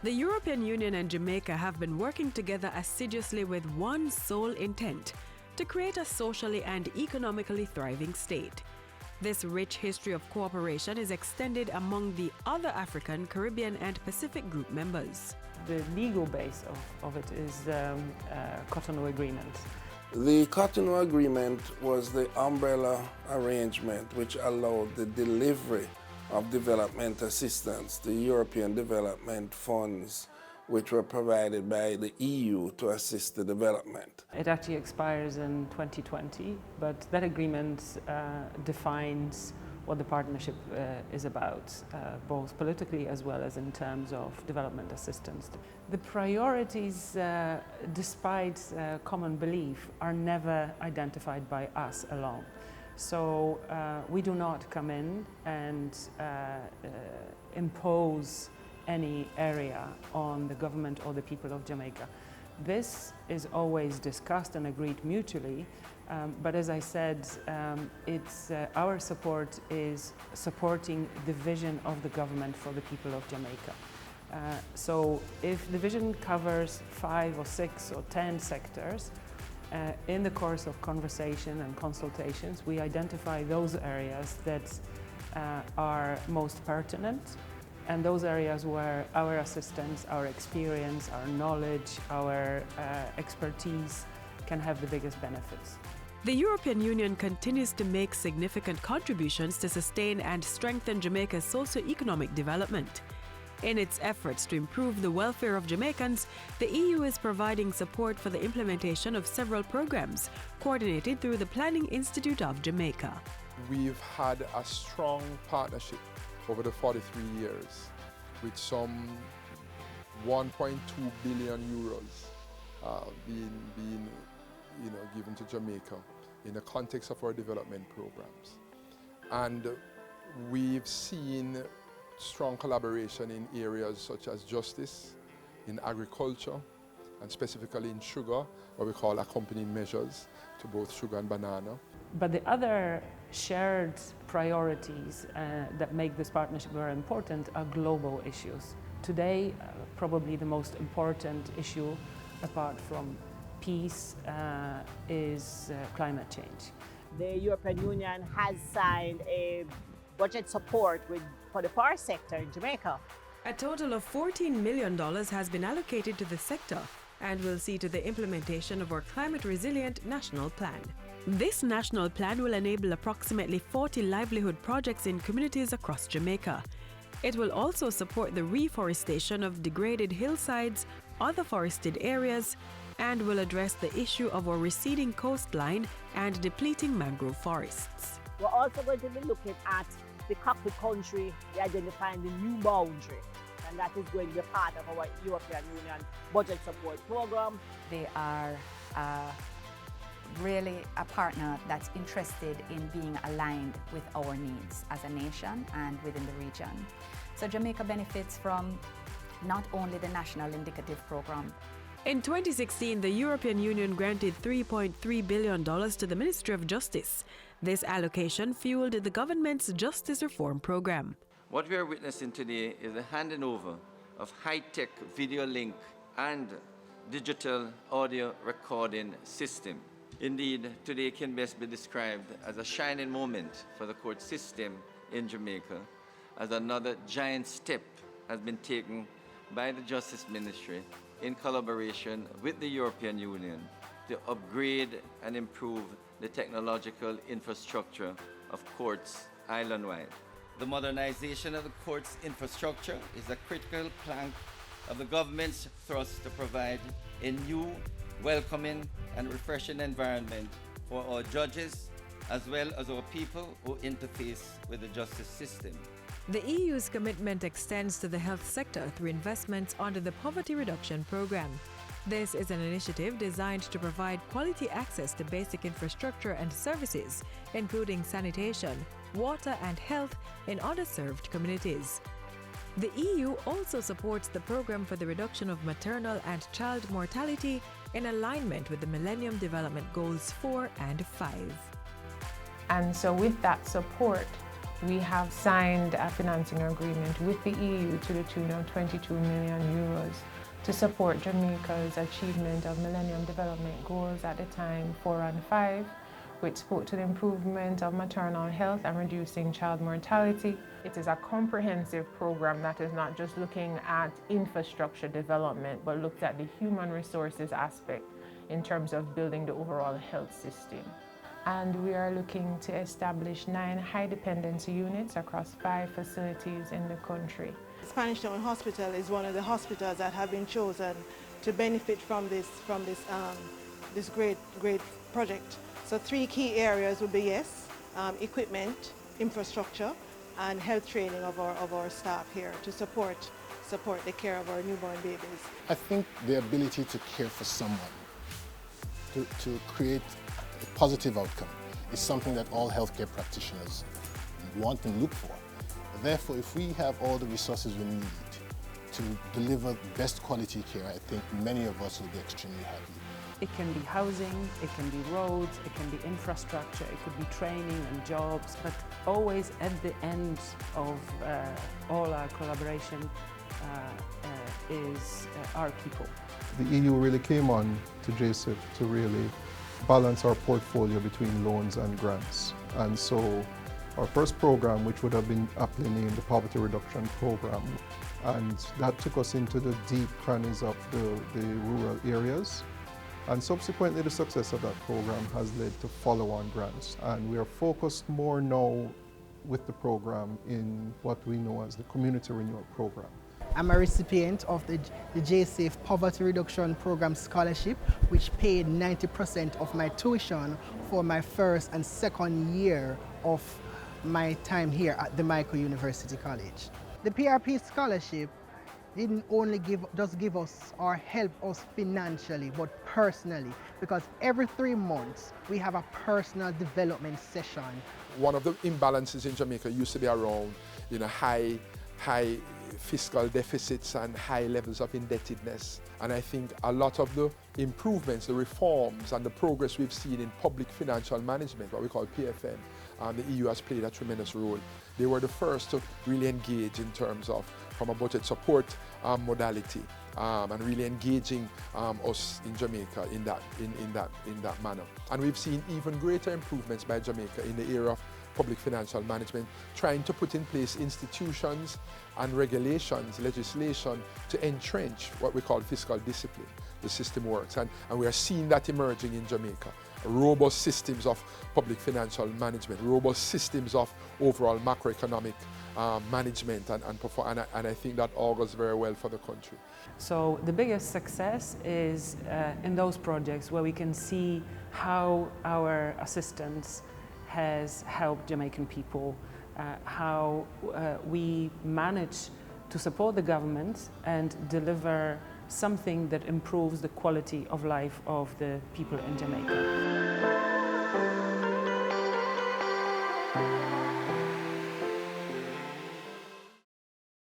The European Union and Jamaica have been working together assiduously with one sole intent: to create a socially and economically thriving state. This rich history of cooperation is extended among the other African, Caribbean, and Pacific Group members. The legal base of it is Cotonou Agreement. The Cotonou Agreement was the umbrella arrangement which allowed the delivery of development assistance, the European Development Funds, which were provided by the EU to assist the development. It actually expires in 2020, but that agreement defines what the partnership is about, both politically as well as in terms of development assistance. The priorities, despite common belief, are never identified by us alone. So we do not come in and impose any area on the government or the people of Jamaica. This is always discussed and agreed mutually, but as I said, our support is supporting the vision of the government for the people of Jamaica. So if the vision covers 5 or 6 or 10 sectors, in the course of conversation and consultations, we identify those areas that are most pertinent, and those areas where our assistance, our experience, our knowledge, our expertise can have the biggest benefits. The European Union continues to make significant contributions to sustain and strengthen Jamaica's socio-economic development. In its efforts to improve the welfare of Jamaicans, the EU is providing support for the implementation of several programs coordinated through the Planning Institute of Jamaica. We've had a strong partnership over the 43 years with some 1.2 billion euros being given to Jamaica in the context of our development programs. And we've seen strong collaboration in areas such as justice, in agriculture, and specifically in sugar, what we call accompanying measures to both sugar and banana. But the other shared priorities that make this partnership very important are global issues. Today, probably the most important issue, apart from peace, is climate change. The European Union has signed a budget support for the power sector in Jamaica. A total of $14 million has been allocated to the sector and will see to the implementation of our climate-resilient national plan. This national plan will enable approximately 40 livelihood projects in communities across Jamaica. It will also support the reforestation of degraded hillsides, other forested areas, and will address the issue of our receding coastline and depleting mangrove forests. We're also going to be looking at the cockpit country, identifying the new boundary, and that is going to be part of our European Union budget support program. They are really a partner that's interested in being aligned with our needs as a nation and within the region. So Jamaica benefits from not only the National Indicative Program. In 2016, the European Union granted $3.3 billion to the Ministry of Justice. This allocation fueled the government's justice reform program. What we are witnessing today is the handing over of high-tech video link and digital audio recording system. Indeed, today can best be described as a shining moment for the court system in Jamaica, as another giant step has been taken by the Justice Ministry in collaboration with the European Union to upgrade and improve the technological infrastructure of courts island-wide. The modernization of the court's infrastructure is a critical plank of the government's thrust to provide a new, welcoming and refreshing environment for our judges as well as our people who interface with the justice system. The EU's commitment extends to the health sector through investments under the Poverty Reduction Program. This is an initiative designed to provide quality access to basic infrastructure and services, including sanitation, water and health in underserved communities. The EU also supports the program for the reduction of maternal and child mortality in alignment with the Millennium Development Goals 4 and 5. And so with that support, We have signed a financing agreement with the EU to the tune of 22 million euros to support Jamaica's achievement of Millennium Development Goals at the time 4 and 5, which spoke to the improvement of maternal health and reducing child mortality. It is a comprehensive program that is not just looking at infrastructure development, but looked at the human resources aspect in terms of building the overall health system. And we are looking to establish 9 high dependency units across 5 facilities in the country. Spanish Town Hospital is one of the hospitals that have been chosen to benefit from this great project. So 3 key areas would be equipment, infrastructure, and health training of our staff here to support the care of our newborn babies. I think the ability to care for someone, to create a positive outcome, is something that all healthcare practitioners want and look for. Therefore, if we have all the resources we need to deliver best quality care, I think many of us will be extremely happy. It can be housing, it can be roads, it can be infrastructure, it could be training and jobs, but always at the end of all our collaboration is our people. The EU really came on to JSIP to really balance our portfolio between loans and grants. And so our first program, which would have been aptly named the Poverty Reduction Program, and that took us into the deep crannies of the rural areas. And subsequently, the success of that program has led to follow-on grants. And we are focused more now with the program in what we know as the Community Renewal Program. I'm a recipient of the JSAFE Poverty Reduction Program Scholarship, which paid 90% of my tuition for my first and second year of my time here at the Montego University College. The PRP scholarship didn't only give us or help us financially, but personally, because every 3 months we have a personal development session. One of the imbalances in Jamaica used to be around high fiscal deficits and high levels of indebtedness. And I think a lot of the improvements, the reforms and the progress we've seen in public financial management, what we call PFM, the EU has played a tremendous role. They were the first to really engage in terms of from a budget support modality and really engaging us in Jamaica in that manner. And we've seen even greater improvements by Jamaica in the area of public financial management, trying to put in place institutions and regulations, legislation to entrench what we call fiscal discipline. The system works, and we are seeing that emerging in Jamaica. Robust systems of public financial management, robust systems of overall macroeconomic management and I think that augurs very well for the country. So the biggest success is in those projects where we can see how our assistance has helped Jamaican people, how we manage to support the government and deliver something that improves the quality of life of the people in Jamaica.